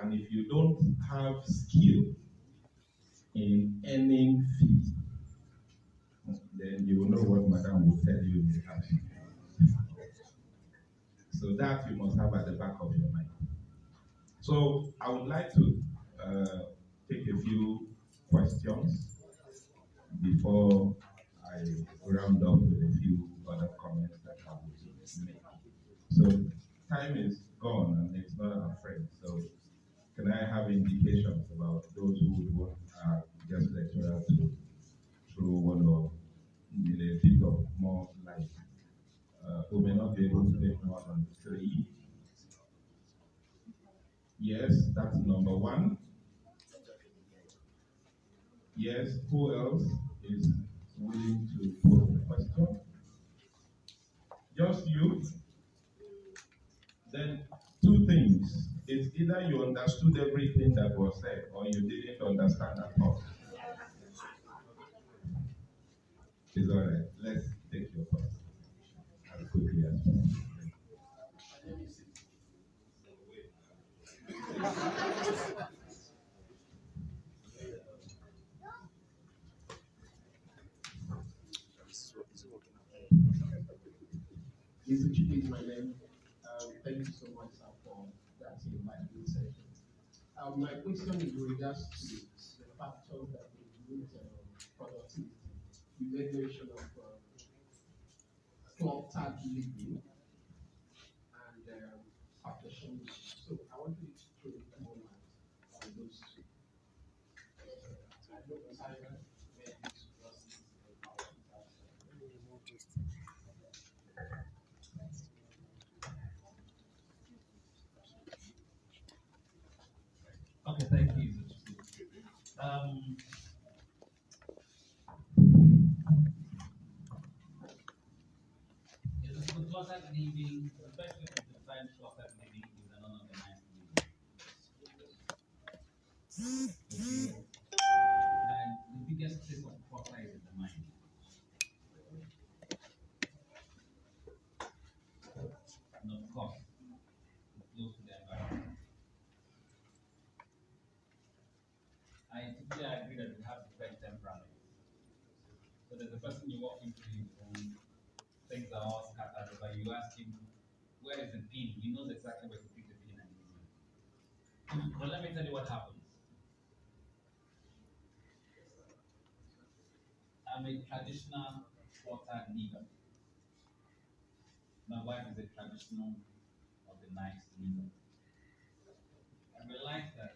and if you don't have skill in any field, then you will know what Madam will tell you in the house. So that you must have at the back of your mind. So I would like to take a few questions before I round up with a few other comments that I will make. So time is gone and it's not our friend. So can I have indications about those who would want our guest lecturer to throw one or a bit of more light? Who may not be able to take more than 3. Yes, that's number 1. Yes, who else is willing to pose the question? Just you? Then 2 things. It's either you understood everything that was said or you didn't understand at all. It's all right. Let's take your question as quickly as possible. Mr. Chief is my name. Thank you so much, sir, for that inviting session. My question is with regards to the factors that limit productivity. You made mention of cluttered living and perfectionism. So I want you to throw more light on those 2. I know Simon made this process about that. Okay, thank you. The cluttered living, the best way to define cluttered living is an unorganized living. Okay. And the biggest place of clutter is in the mind. And of course, it's close to the environment. I typically agree that we have different temperaments. So there's a person you walk into his room, things are all scattered over. You ask him, where is the pin? He knows exactly where to pick the pin and use it. But let me tell you what happens. I'm a traditional water leader. My wife is a traditional organized leader. I realize that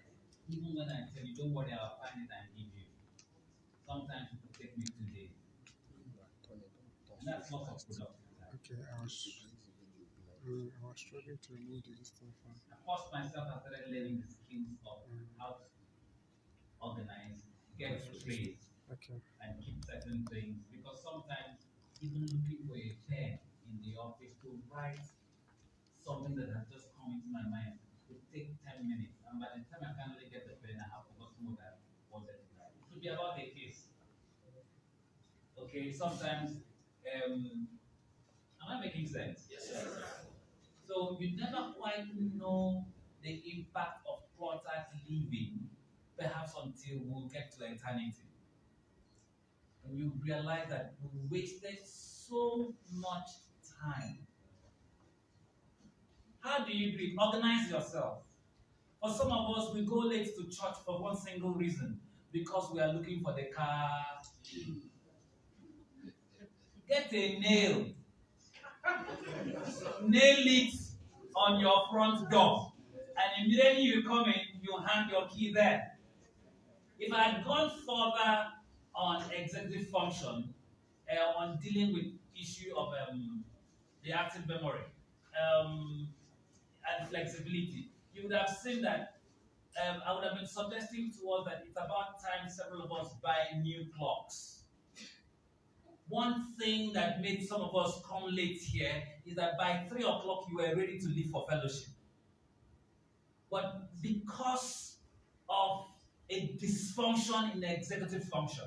even when I tell you, don't worry, I'll find it and give you, sometimes it will take me 2 days. And that's lots of productive time. Okay, I was struggling to remove the distance from. I forced myself, I started learning the skills of how to organize, get trays, Okay. and keep certain things. Because sometimes, even looking for a pen in the office to write something that has just come into my mind would take 10 minutes. And by the time I finally get the pen, I have forgotten what I wanted to write. It could be about a case. Okay, sometimes, am I making sense? Yes. So you never quite know the impact of cluttered living, perhaps until we'll get to eternity. And you realize that we wasted so much time. How do you do it? Organize yourself. For some of us, we go late to church for one single reason, because we are looking for the car. Get a nail. Nail it on your front door. And immediately you come in, you hand your key there. If I had gone further on executive function, on dealing with issue of the active memory and flexibility, you would have seen that I would have been suggesting to us that it's about time several of us buy new clocks. one thing that made some of us come late here is that by 3 o'clock you were ready to leave for fellowship. But because of a dysfunction in the executive function,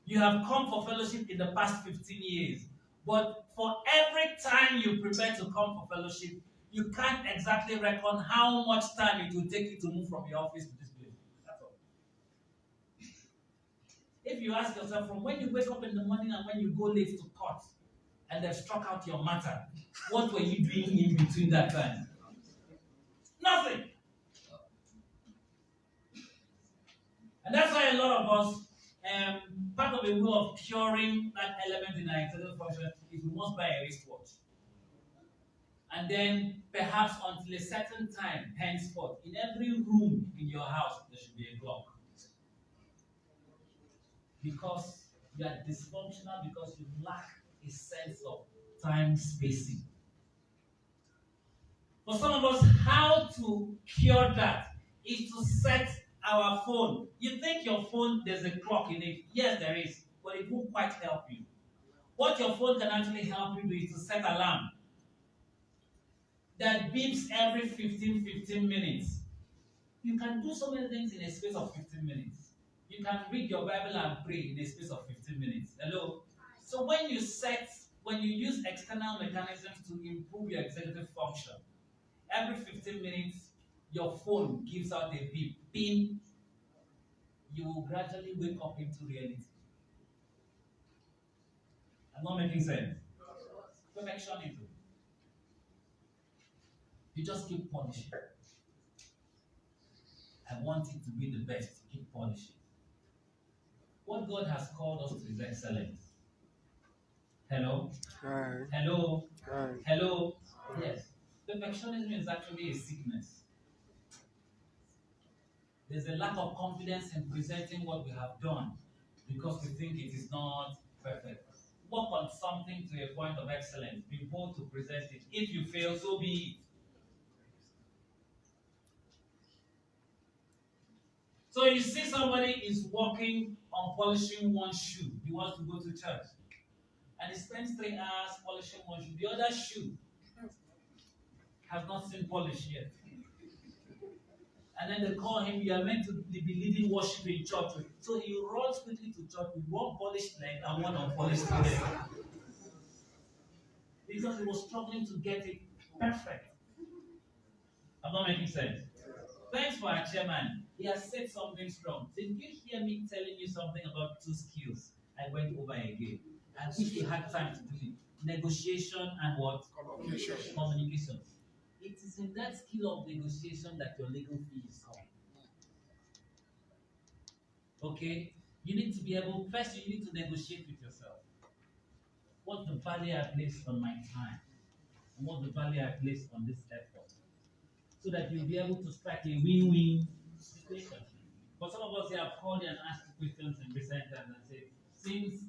you have come for fellowship in the past 15 years. But for every time you prepare to come for fellowship, you can't exactly reckon how much time it will take you to move from your office to this place. That's all. If you ask yourself, from when you wake up in the morning and when you go late to court, and they've struck out your matter, what were you doing in between that time? Nothing. And that's why a lot of us, part of the way of curing that element in our executive function is we must buy a wristwatch. And then perhaps until a certain time, henceforth, in every room in your house, there should be a clock. Because you are dysfunctional, because you lack a sense of time spacing. For some of us, how to cure that is to set our phone. You think your phone, there's a clock in it. Yes, there is, but it won't quite help you. What your phone can actually help you do is to set an alarm that beeps every 15 minutes. You can do so many things in a space of 15 minutes. You can read your Bible and pray in a space of 15 minutes. Hello? So when you use external mechanisms to improve your executive function, every 15 minutes, your phone gives out a beep. Ping. You will gradually wake up into reality. I'm not making sense. Perfection into it. You just keep polishing. I want it to be the best. Keep polishing. What God has called us to is excellence. Hello? Right. Hello? Right. Hello? Yes. Perfectionism is actually a sickness. There's a lack of confidence in presenting what we have done because we think it is not perfect. Work on something to a point of excellence. Be bold to present it. If you fail, so be it. So you see somebody is working on polishing one shoe. He wants to go to church. And he spends 3 hours polishing one shoe. The other shoe has not seen polish yet. And then they call him, you are meant to be leading worship in church. So he runs quickly to church with one polished leg and one unpolished leg. Because he was struggling to get it perfect. I'm not making sense. Thanks for our chairman. He has said something strong. Did you hear me telling you something about 2 skills I went over again? And if you had time to do it, negotiation and what? Communication. It is in that skill of negotiation that your legal fee is coming. Okay? You need to be able, first you need to negotiate with yourself. What's the value I place on my time? And what's the value I place on this effort? So that you'll be able to strike a win-win situation. But some of us here have called and asked questions in recent times and said, since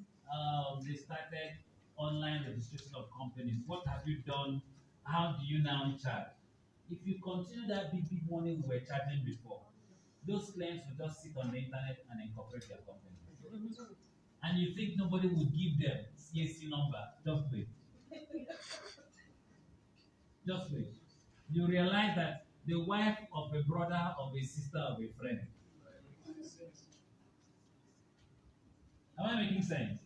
they started online registration of companies, what have you done? How do you now charge? If you continue that big money we were charging before, those claims will just sit on the internet and incorporate their company. And you think nobody will give them CAC number? Just wait. Just wait. You realize that the wife of a brother, of a sister, of a friend. Am I making sense?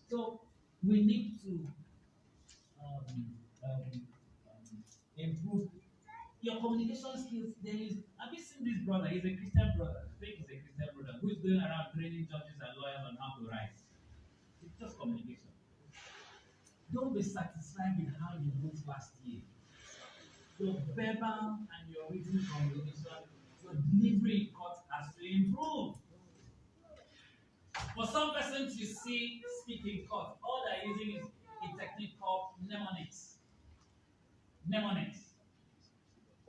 So we need to improve your communication skills. Have you seen this brother? He's a Christian brother. I think he's a Christian brother who is going around training judges and lawyers on how to write. It's just communication. Don't be satisfied with how you wrote last year. Your verbal and your written communication, your delivery in court has to improve. For some persons you see speak in court, all they're using is a technique called mnemonics. Mnemonics.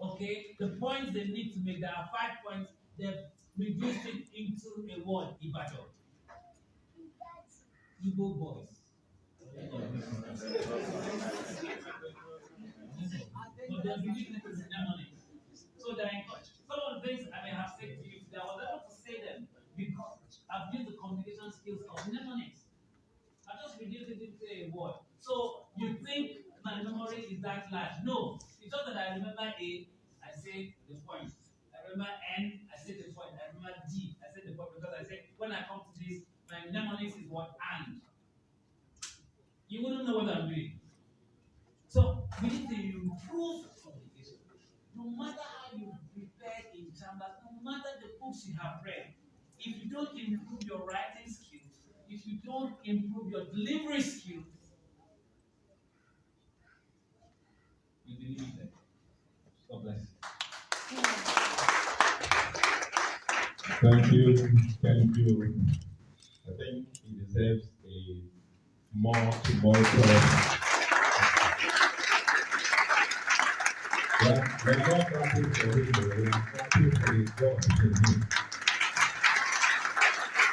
Okay, the points they need to make, there are 5 points, they've reduced it into a word, Ibadan. Igbo boys. But they're reducing it to mnemonics. So they're in touch. Some of the things I may have said to you today, I was able to say them because I've used the communication skills of mnemonics. I say the point. I remember N, I say the point. I remember D, I say the point because I say when I come to this, my mnemonics is what and. You wouldn't know what I'm doing. So we need to improve communication. No matter how you prepare in chambers, no matter the books you have read, if you don't improve your writing skills, if you don't improve your delivery skills, you'll be limited. God bless. Thank you. Thank you. I think he deserves a more tumultuous. When God practice for him, when practice for his God in him.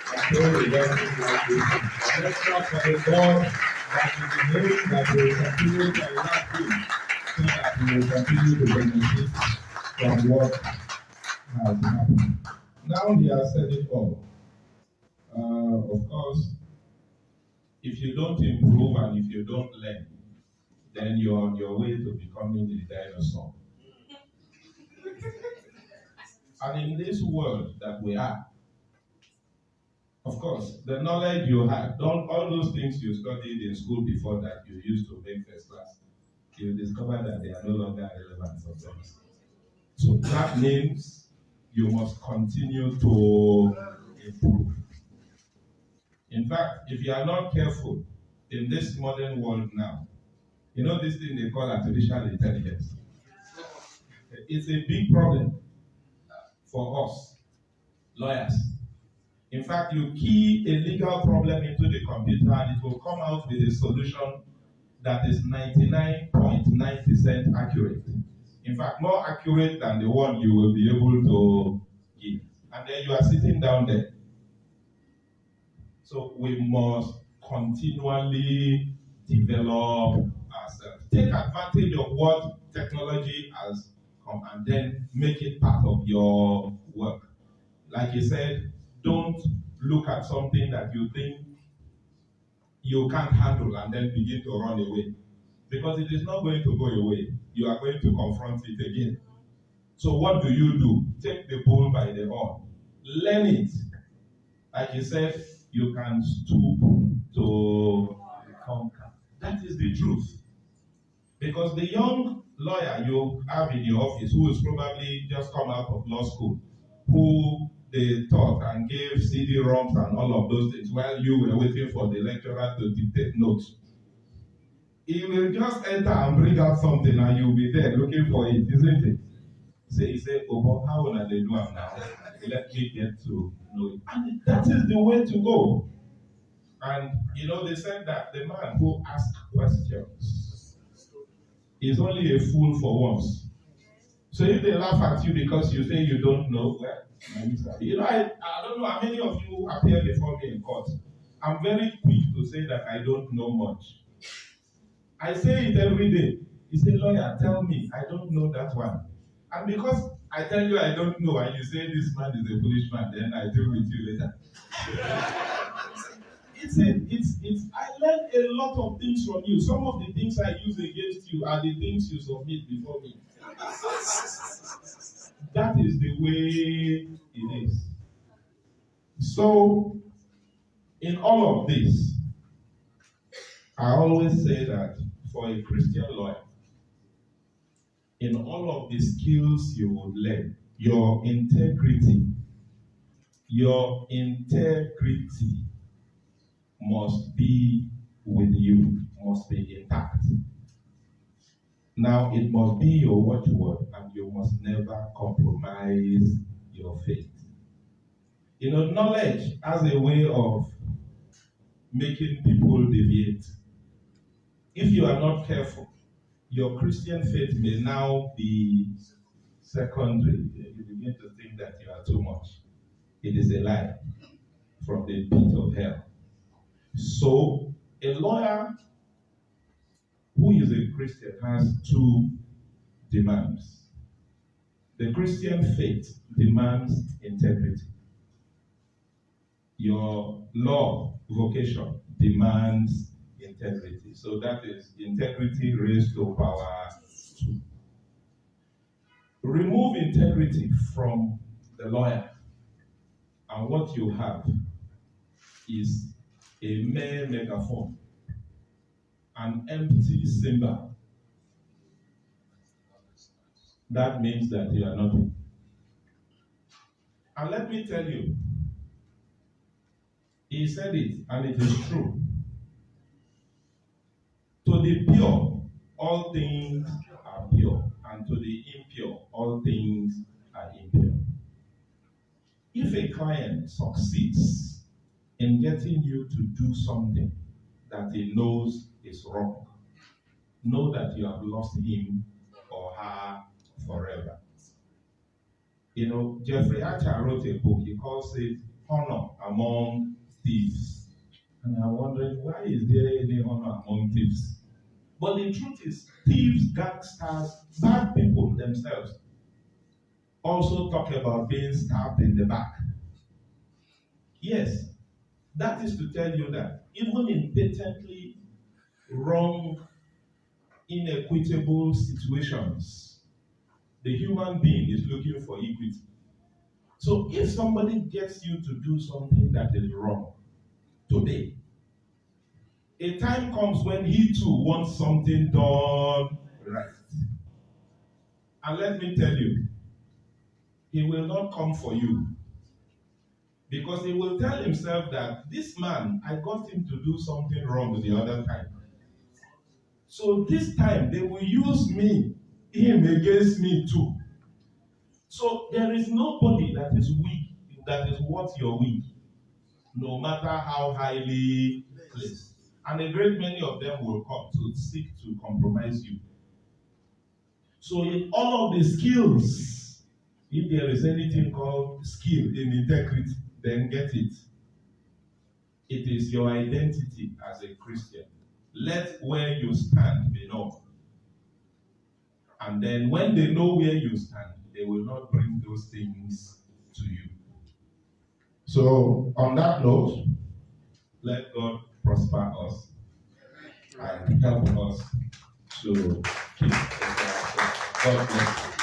I pray the Lord is like this. Let's talk for the God that is in him, that will continue to love him, so that he will continue to benefit from what has happened. Now he has said it all. Of course, if you don't improve and if you don't learn, then you're on your way to becoming a dinosaur. And in this world that we are, of course, the knowledge you had, all those things you studied in school before that you used to make first class, you discover that they are no longer relevant for them. So that means you must continue to improve. In fact, if you are not careful in this modern world now, you know this thing they call artificial intelligence. It's a big problem for us, lawyers. In fact, you key a legal problem into the computer and it will come out with a solution that is 99.9% accurate. In fact, more accurate than the one you will be able to give. And then you are sitting down there. So we must continually develop ourselves. Take advantage of what technology has come and then make it part of your work. Like you said, don't look at something that you think you can't handle and then begin to run away. Because it is not going to go away. You are going to confront it again. So what do? Take the bull by the horn. Learn it. Like you said, you can stoop to conquer. That is the truth. Because the young lawyer you have in your office who is probably just come out of law school, who they taught and gave CD-ROMs and all of those things while you were waiting for the lecturer to dictate notes. He will just enter and bring out something and you'll be there looking for it, isn't it? He say, oh, how will they do it now? Let me get to know it. And that is the way to go. And, they said that the man who asks questions is only a fool for once. So if they laugh at you because you say you don't know, well, I don't know how many of you appear before me in court. I'm very quick to say that I don't know much. I say it every day. You say, lawyer, tell me, I don't know that one. And because I tell you I don't know, and you say this man is a foolish man, then I deal with you later. I learned a lot of things from you. Some of the things I use against you are the things you submit before me. That is the way it is. So, in all of this, I always say that for a Christian lawyer, in all of the skills you would learn, your integrity must be with you, must be intact. Now, it must be your watchword, and you must never compromise your faith. Knowledge has a way of making people deviate. If you are not careful, your Christian faith may now be secondary. You begin to think that you are too much. It is a lie from the pit of hell. So, a lawyer who is a Christian has two demands. The Christian faith demands integrity. Your law vocation demands integrity. So that is integrity raised to power 2. Remove integrity from the lawyer, and what you have is a mere megaphone, an empty symbol. That means that you are nothing. And let me tell you, he said it, and it is true. To the pure, all things are pure, and to the impure, all things are impure. If a client succeeds in getting you to do something that he knows is wrong, know that you have lost him or her forever. You know, Jeffrey Archer wrote a book, he calls it Honor Among Thieves. And I'm wondering, why is there any honor among thieves? But the truth is, thieves, gangsters, bad people themselves also talk about being stabbed in the back. Yes, that is to tell you that even in patently wrong, inequitable situations, the human being is looking for equity. So if somebody gets you to do something that is wrong today, a time comes when he too wants something done right. And let me tell you, he will not come for you. Because he will tell himself that this man, I got him to do something wrong the other time. So this time they will use him against me too. So there is nobody that is weak, that is worth your weak, no matter how highly placed. And a great many of them will come to seek to compromise you. So in all of the skills, if there is anything called skill in integrity, then get it. It is your identity as a Christian. Let where you stand be known. And then when they know where you stand, they will not bring those things to you. So on that note, let God prosper us and help us to keep the God bless you.